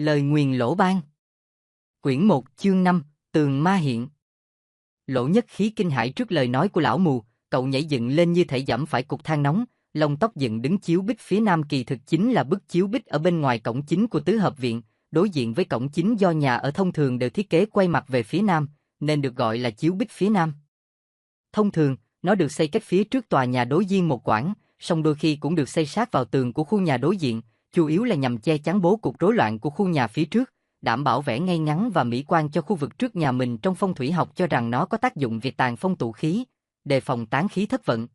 Lời nguyền lỗ ban. Quyển 1 chương 5, Tường Ma Hiện. Lỗ Nhất Khí kinh hãi trước lời nói của lão mù, cậu nhảy dựng lên như thể giẫm phải cục than nóng, lông tóc dựng đứng. Chiếu bích phía nam kỳ thực chính là bức chiếu bích ở bên ngoài cổng chính của tứ hợp viện, đối diện với cổng chính. Do nhà ở thông thường đều thiết kế quay mặt về phía nam, nên được gọi là chiếu bích phía nam. Thông thường, nó được xây cách phía trước tòa nhà đối diện một quãng, song đôi khi cũng được xây sát vào tường của khu nhà đối diện, chủ yếu là nhằm che chắn bố cục rối loạn của khu nhà phía trước, đảm bảo vẻ ngay ngắn và mỹ quan cho khu vực trước nhà mình. Trong phong thủy học cho rằng nó có tác dụng việt tàng phong tụ khí, đề phòng tán khí thất vận.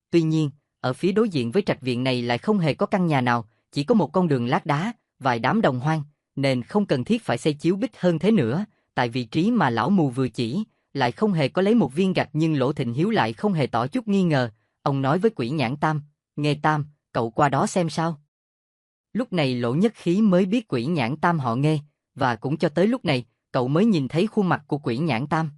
Tuy nhiên, ở phía đối diện với trạch viện này lại không hề có căn nhà nào, chỉ có một con đường lát đá, vài đám đồng hoang, nên không cần thiết phải xây chiếu bích hơn thế nữa. Tại vị trí mà lão mù vừa chỉ, lại không hề có lấy một viên gạch, nhưng Lỗ Thịnh Hiếu lại không hề tỏ chút nghi ngờ. Ông nói với Quỷ Nhãn Tam, Nghê Tam, cậu qua đó xem sao. Lúc này Lỗ Nhất Khí mới biết Quỷ Nhãn Tam họ Nghê, và cũng cho tới lúc này, cậu mới nhìn thấy khuôn mặt của Quỷ Nhãn Tam.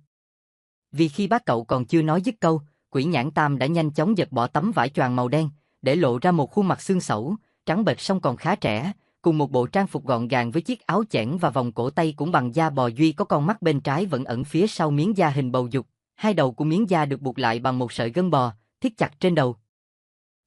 Vì khi bác cậu còn chưa nói dứt câu, Quỷ Nhãn Tam đã nhanh chóng giật bỏ tấm vải choàng màu đen, để lộ ra một khuôn mặt xương xẩu, trắng bệch song còn khá trẻ, cùng một bộ trang phục gọn gàng với chiếc áo chẽn và vòng cổ tay cũng bằng da bò, duy có con mắt bên trái vẫn ẩn phía sau miếng da hình bầu dục, hai đầu của miếng da được buộc lại bằng một sợi gân bò, thiết chặt trên đầu.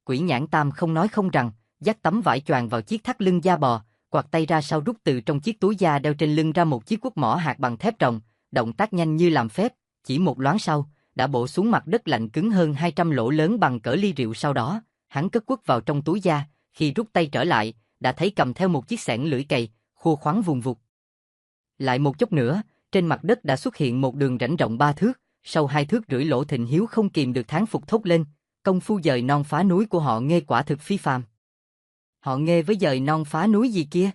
Quỷ Nhãn Tam không nói không rằng, dắt tấm vải choàng vào chiếc thắt lưng da bò, quạt tay ra sau rút từ trong chiếc túi da đeo trên lưng ra một chiếc cuốc mỏ hạt bằng thép ròng, động tác nhanh như làm phép, chỉ một loáng sau, đã bổ xuống mặt đất lạnh cứng hơn 200 lỗ lớn bằng cỡ ly rượu. Sau đó, hắn cất cuốc vào trong túi da, khi rút tay trở lại, đã thấy cầm theo một chiếc xẻng lưỡi cày, khô khoắn vùng vụt. Lại một chốc nữa, trên mặt đất đã xuất hiện một đường rãnh rộng 3 thước, sâu 2 thước rưỡi. Lỗ Thịnh Hiếu không kìm được thán phục thốt lên, công phu dời non phá núi của họ Nghê quả thực phi phàm. Họ Nghê với dời non phá núi gì kia?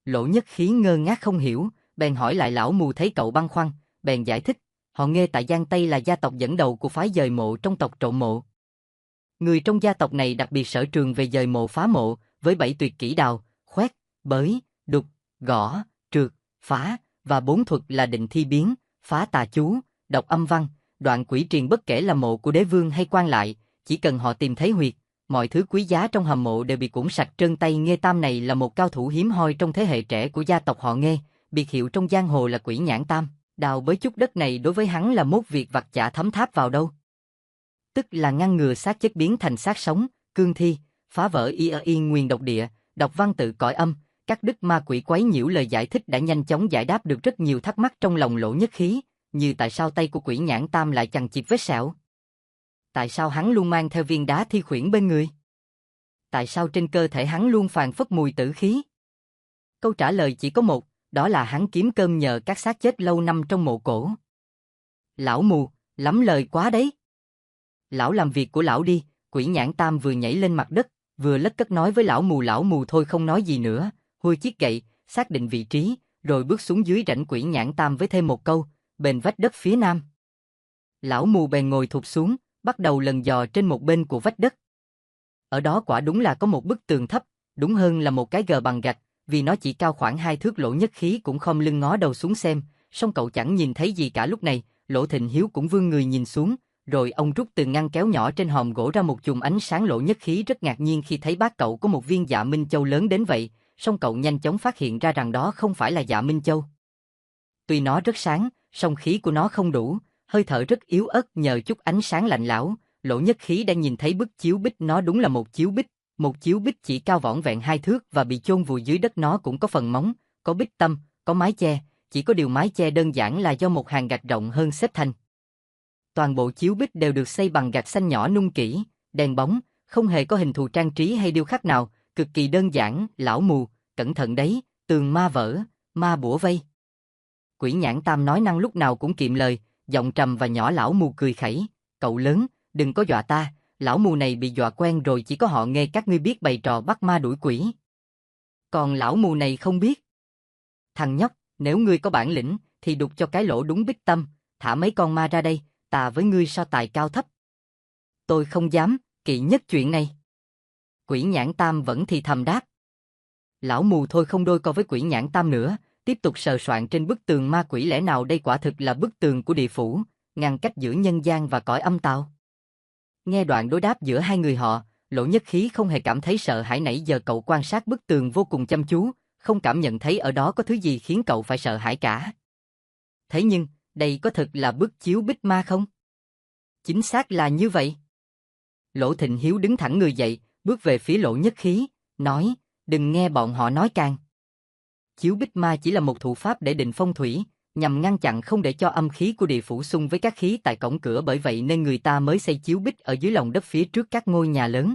Lỗ Nhất Khí ngơ ngác không hiểu, bèn hỏi lại lão mù. Thấy cậu băn khoăn, bèn giải thích, họ Nghê tại Giang Tây là gia tộc dẫn đầu của phái dời mộ trong tộc Trộm Mộ. Người trong gia tộc này đặc biệt sở trường về dời mộ phá mộ, với 7 tuyệt kỹ đào, khoét, bới, đục, gõ, trượt, phá, và 4 thuật là định thi biến, phá tà chú, đọc âm văn, đoạn quỷ triền. Bất kể là mộ của đế vương hay quan lại, chỉ cần họ tìm thấy huyệt, mọi thứ quý giá trong hầm mộ đều bị cuỗng sạch trơn tay. Nghê Tam này là một cao thủ hiếm hoi trong thế hệ trẻ của gia tộc họ Nghê, biệt hiệu trong giang hồ là Quỷ Nhãn Tam. Đào bới chút đất này đối với hắn là mốt việc vặt chả thấm tháp vào đâu. Tức là ngăn ngừa xác chết biến thành xác sống, cương thi, phá vỡ yên nguyền độc địa, đọc văn tự cõi âm, cắt đứt ma quỷ quấy nhiễu. Lời giải thích đã nhanh chóng giải đáp được rất nhiều thắc mắc trong lòng Lỗ Nhất Khí, như tại sao tay của Quỷ Nhãn Tam lại chằng chịt vết sẹo? Tại sao hắn luôn mang theo viên đá thi khuyển bên người? Tại sao trên cơ thể hắn luôn phàn phất mùi tử khí? Câu trả lời chỉ có một, đó là hắn kiếm cơm nhờ các xác chết lâu năm trong mộ cổ. Lão mù, lắm lời quá đấy. Lão làm việc của lão đi. Quỷ Nhãn Tam vừa nhảy lên mặt đất, vừa lất cất nói với lão mù. Lão mù thôi không nói gì nữa, huôi chiếc gậy, xác định vị trí, rồi bước xuống dưới rãnh. Quỷ Nhãn Tam với thêm một câu, bên vách đất phía nam. Lão mù bèn ngồi thụp xuống, bắt đầu lần dò trên một bên của vách đất. Ở đó quả đúng là có một bức tường thấp, đúng hơn là một cái gờ bằng gạch, vì nó chỉ cao khoảng 2 thước. Lỗ Nhất Khí cũng khom lưng ngó đầu xuống xem, song cậu chẳng nhìn thấy gì cả. Lúc này, Lỗ Thịnh Hiếu cũng vươn người nhìn xuống, rồi ông rút từ ngăn kéo nhỏ trên hòm gỗ ra một chùm ánh sáng. Lỗ Nhất Khí rất ngạc nhiên khi thấy bác cậu có một viên Dạ Minh Châu lớn đến vậy, song cậu nhanh chóng phát hiện ra rằng đó không phải là Dạ Minh Châu. Tuy nó rất sáng, song khí của nó không đủ, hơi thở rất yếu ớt. Nhờ chút ánh sáng lạnh lẽo, Lỗ Nhất Khí đã nhìn thấy bức chiếu bích. Nó đúng là một chiếu bích chỉ cao vỏn vẹn 2 thước và bị chôn vùi dưới đất. Nó cũng có phần móng, có bích tâm, có mái che, chỉ có điều mái che đơn giản là do một hàng gạch rộng hơn xếp thành. Toàn bộ chiếu bích đều được xây bằng gạch xanh nhỏ nung kỹ, đèn bóng, không hề có hình thù trang trí hay điêu khắc nào, cực kỳ đơn giản. Lão mù, cẩn thận đấy, tường ma vỡ, ma bủa vây. Quỷ Nhãn Tam nói năng lúc nào cũng kiệm lời, giọng trầm và nhỏ. Lão mù cười khẩy, cậu lớn, đừng có dọa ta, lão mù này bị dọa quen rồi. Chỉ có họ Nghê các ngươi biết bày trò bắt ma đuổi quỷ, còn lão mù này không biết. Thằng nhóc, nếu ngươi có bản lĩnh, thì đục cho cái lỗ đúng bích tâm, thả mấy con ma ra đây, ta với ngươi so tài cao thấp. Tôi không dám, kỵ nhất chuyện này. Quỷ Nhãn Tam vẫn thì thầm đáp. Lão mù thôi không đôi co với Quỷ Nhãn Tam nữa, tiếp tục sờ soạn trên bức tường. Ma quỷ, lẽ nào đây quả thực là bức tường của địa phủ, ngăn cách giữa nhân gian và cõi âm tào? Nghe đoạn đối đáp giữa hai người họ, Lỗ Nhất Khí không hề cảm thấy sợ hãi. Nãy giờ cậu quan sát bức tường vô cùng chăm chú, không cảm nhận thấy ở đó có thứ gì khiến cậu phải sợ hãi cả. Thế nhưng, đây có thực là bức chiếu bích ma không? Chính xác là như vậy. Lỗ Thịnh Hiếu đứng thẳng người dậy, bước về phía Lỗ Nhất Khí, nói, đừng nghe bọn họ nói càng. Chiếu bích ma chỉ là một thủ pháp để định phong thủy, nhằm ngăn chặn không để cho âm khí của địa phủ xung với các khí tại cổng cửa, bởi vậy nên người ta mới xây chiếu bích ở dưới lòng đất phía trước các ngôi nhà lớn.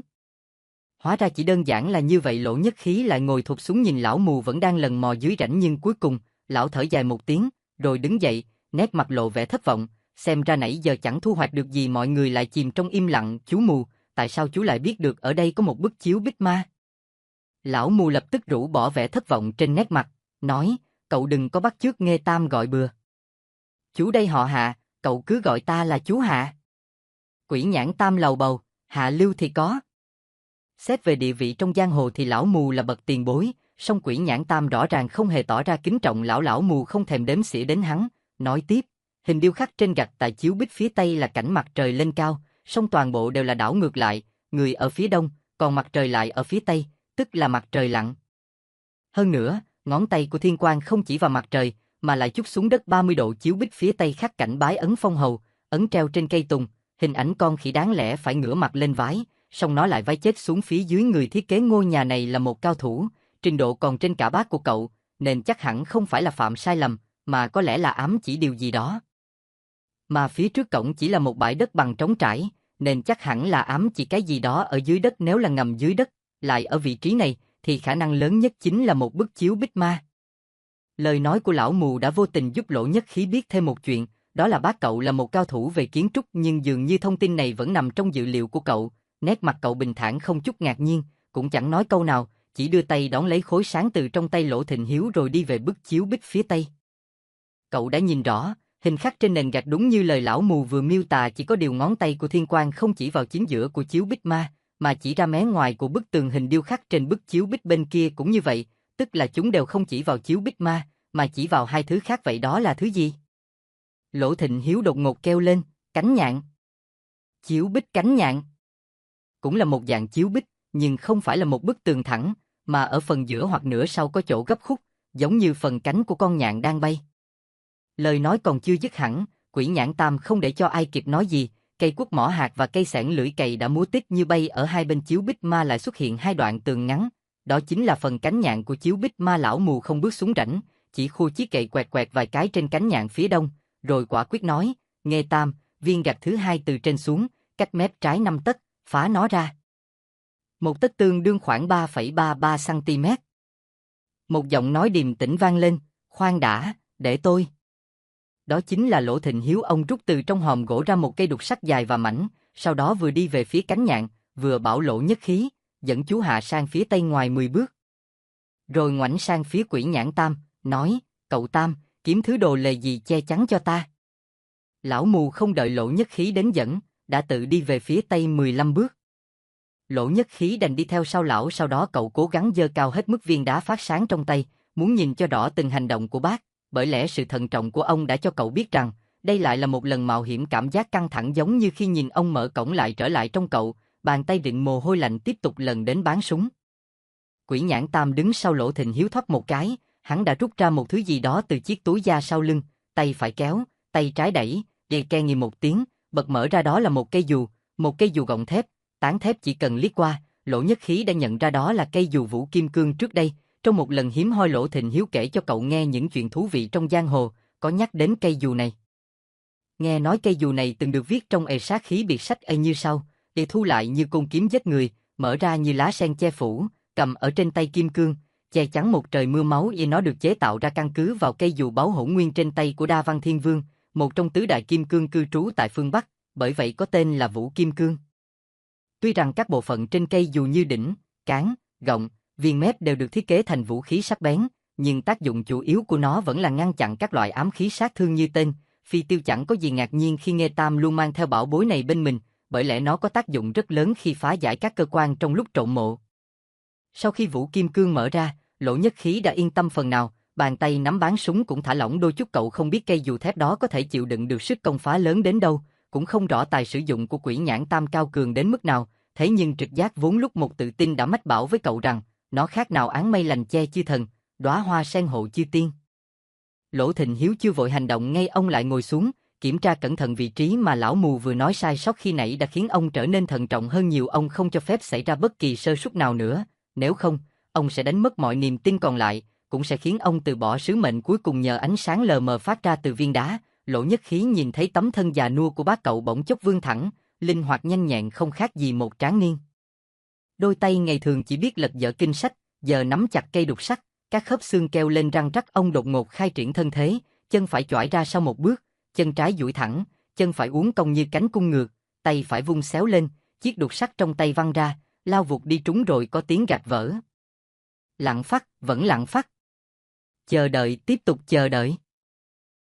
Hóa ra chỉ đơn giản là như vậy. Lỗ Nhất Khí lại ngồi thụp xuống nhìn lão mù vẫn đang lần mò dưới rãnh, nhưng cuối cùng, lão thở dài một tiếng, rồi đứng dậy, nét mặt lộ vẻ thất vọng, xem ra nãy giờ chẳng thu hoạch được gì. Mọi người lại chìm trong im lặng. Chú mù, tại sao chú lại biết được ở đây có một bức chiếu bích ma? Lão mù lập tức rũ bỏ vẻ thất vọng trên nét mặt, nói, cậu đừng có bắt chước Nghê Tam gọi bừa. Chú đây họ Hạ, cậu cứ gọi ta là chú Hạ. Quỷ Nhãn Tam lầu bầu, Hạ Lưu thì có. Xét về địa vị trong giang hồ thì lão mù là bậc tiền bối, song Quỷ Nhãn Tam rõ ràng không hề tỏ ra kính trọng lão. Lão mù không thèm đếm xỉa đến hắn, nói tiếp, hình điêu khắc trên gạch tại chiếu bích phía tây là cảnh mặt trời lên cao, song toàn bộ đều là đảo ngược lại, người ở phía đông, còn mặt trời lại ở phía tây, tức là mặt trời lặn. Hơn nữa, ngón tay của thiên quang không chỉ vào mặt trời, mà lại chút xuống đất 30 độ. Chiếu bích phía tây khắc cảnh bái ấn phong hầu, ấn treo trên cây tùng, hình ảnh con khỉ đáng lẽ phải ngửa mặt lên vái, song nó lại vái chết xuống phía dưới. Người thiết kế ngôi nhà này là một cao thủ, trình độ còn trên cả bác của cậu, nên chắc hẳn không phải là phạm sai lầm, mà có lẽ là ám chỉ điều gì đó. Mà phía trước cổng chỉ là một bãi đất bằng trống trải, nên chắc hẳn là ám chỉ cái gì đó ở dưới đất. Nếu là ngầm dưới đất, lại ở vị trí này, thì khả năng lớn nhất chính là một bức chiếu bích ma. Lời nói của lão mù đã vô tình giúp Lỗ Nhất Khí biết thêm một chuyện, đó là bác cậu là một cao thủ về kiến trúc, nhưng dường như thông tin này vẫn nằm trong dự liệu của cậu. Nét mặt cậu bình thản không chút ngạc nhiên, cũng chẳng nói câu nào, chỉ đưa tay đón lấy khối sáng từ trong tay Lỗ Thịnh Hiếu rồi đi về bức chiếu bích phía tây. Cậu đã nhìn rõ, hình khắc trên nền gạch đúng như lời lão mù vừa miêu tả, chỉ có điều ngón tay của thiên quang không chỉ vào chính giữa của chiếu bích ma, mà chỉ ra mé ngoài của bức tường. Hình điêu khắc trên bức chiếu bích bên kia cũng như vậy, tức là chúng đều không chỉ vào chiếu bích ma, mà chỉ vào hai thứ khác. Vậy đó là thứ gì? Lỗ Thịnh Hiếu đột ngột kêu lên, cánh nhạn. Chiếu bích cánh nhạn. Cũng là một dạng chiếu bích, nhưng không phải là một bức tường thẳng, mà ở phần giữa hoặc nửa sau có chỗ gấp khúc, giống như phần cánh của con nhạn đang bay. Lời nói còn chưa dứt hẳn, Quỷ Nhãn Tam không để cho ai kịp nói gì, cây cuốc mỏ hạt và cây xẻng lưỡi cày đã múa tít như bay. Ở hai bên chiếu bích ma lại xuất hiện hai đoạn tường ngắn, đó chính là phần cánh nhạn của chiếu bích ma. Lão mù không bước xuống rãnh, chỉ khua chiếc cày quẹt quẹt vài cái trên cánh nhạn phía đông, rồi quả quyết nói, Nghê Tam, viên gạch thứ hai từ trên xuống, cách mép trái 5 tấc, phá nó ra. Một tấc tương đương khoảng 3,33 cm. Một giọng nói điềm tĩnh vang lên, khoan đã, để tôi. Đó chính là Lỗ Thịnh Hiếu. Ông rút từ trong hòm gỗ ra một cây đục sắt dài và mảnh, sau đó vừa đi về phía cánh nhạn, vừa bảo Lỗ Nhất Khí, dẫn chú Hạ sang phía tây ngoài 10 bước. Rồi ngoảnh sang phía Quỷ Nhãn Tam, nói, cậu Tam, kiếm thứ đồ lề gì che chắn cho ta. Lão mù không đợi Lỗ Nhất Khí đến dẫn, đã tự đi về phía tây 15 bước. Lỗ Nhất Khí đành đi theo sau lão. Sau đó cậu cố gắng giơ cao hết mức viên đá phát sáng trong tay, muốn nhìn cho rõ từng hành động của bác, bởi lẽ sự thận trọng của ông đã cho cậu biết rằng, đây lại là một lần mạo hiểm. Cảm giác căng thẳng giống như khi nhìn ông mở cổng lại trở lại trong cậu, bàn tay rịn mồ hôi lạnh tiếp tục lần đến bán súng. Quỷ Nhãn Tam đứng sau Lỗ Thịnh Hiếu thoát một cái, hắn đã rút ra một thứ gì đó từ chiếc túi da sau lưng, tay phải kéo, tay trái đẩy, dây ke ngì một tiếng, bật mở ra. Đó là một cây dù gọng thép, tán thép. Chỉ cần liếc qua, Lỗ Nhất Khí đã nhận ra đó là cây dù Vũ Kim Cương. Trước đây, trong một lần hiếm hoi, Lỗ Thịnh Hiếu kể cho cậu nghe những chuyện thú vị trong giang hồ, có nhắc đến cây dù này. Nghe nói cây dù này từng được viết trong sát khí biệt sách như sau, để thu lại như côn kiếm giết người, mở ra như lá sen che phủ, cầm ở trên tay kim cương, che chắn một trời mưa máu. Nó được chế tạo ra căn cứ vào cây dù báu hỗn nguyên trên tay của Đa Văn Thiên Vương, một trong tứ đại kim cương cư trú tại phương Bắc, bởi vậy có tên là Vũ Kim Cương. Tuy rằng các bộ phận trên cây dù như đỉnh, cán, gọng, viên mép đều được thiết kế thành vũ khí sắc bén, nhưng tác dụng chủ yếu của nó vẫn là ngăn chặn các loại ám khí sát thương như tên, phi tiêu. Chẳng có gì ngạc nhiên khi Nghê Tam luôn mang theo bảo bối này bên mình, bởi lẽ nó có tác dụng rất lớn khi phá giải các cơ quan trong lúc trộm mộ. Sau khi Vũ Kim Cương mở ra, Lỗ Nhất Khí đã yên tâm phần nào, bàn tay nắm bán súng cũng thả lỏng đôi chút. Cậu không biết cây dù thép đó có thể chịu đựng được sức công phá lớn đến đâu, cũng không rõ tài sử dụng của Quỷ Nhãn Tam cao cường đến mức nào, thế nhưng trực giác vốn lúc một tự tin đã mách bảo với cậu rằng, nó khác nào áng mây lành che chư thần, đóa hoa sen hộ chư tiên. Lỗ Thịnh Hiếu chưa vội hành động ngay ông lại ngồi xuống, kiểm tra cẩn thận vị trí mà lão mù vừa nói sai sót khi nãy đã khiến ông trở nên thận trọng hơn nhiều. Ông không cho phép xảy ra bất kỳ sơ suất nào nữa, nếu không, ông sẽ đánh mất mọi niềm tin còn lại, cũng sẽ khiến ông từ bỏ sứ mệnh cuối cùng. Nhờ ánh sáng lờ mờ phát ra từ viên đá, Lỗ Nhất Khí nhìn thấy tấm thân già nua của bác cậu bỗng chốc vươn thẳng, linh hoạt nhanh nhẹn không khác gì một tráng niên. Đôi tay ngày thường chỉ biết lật dở kinh sách, giờ nắm chặt cây đục sắt, các khớp xương kêu lên răng rắc. Ông đột ngột khai triển thân thế, chân phải chỏi ra sau một bước, chân trái duỗi thẳng, chân phải uốn cong như cánh cung ngược, tay phải vung xéo lên, chiếc đục sắt trong tay văng ra, lao vụt đi trúng rồi có tiếng gạch vỡ. Lặng phắt, vẫn lặng phắt. Chờ đợi, tiếp tục chờ đợi.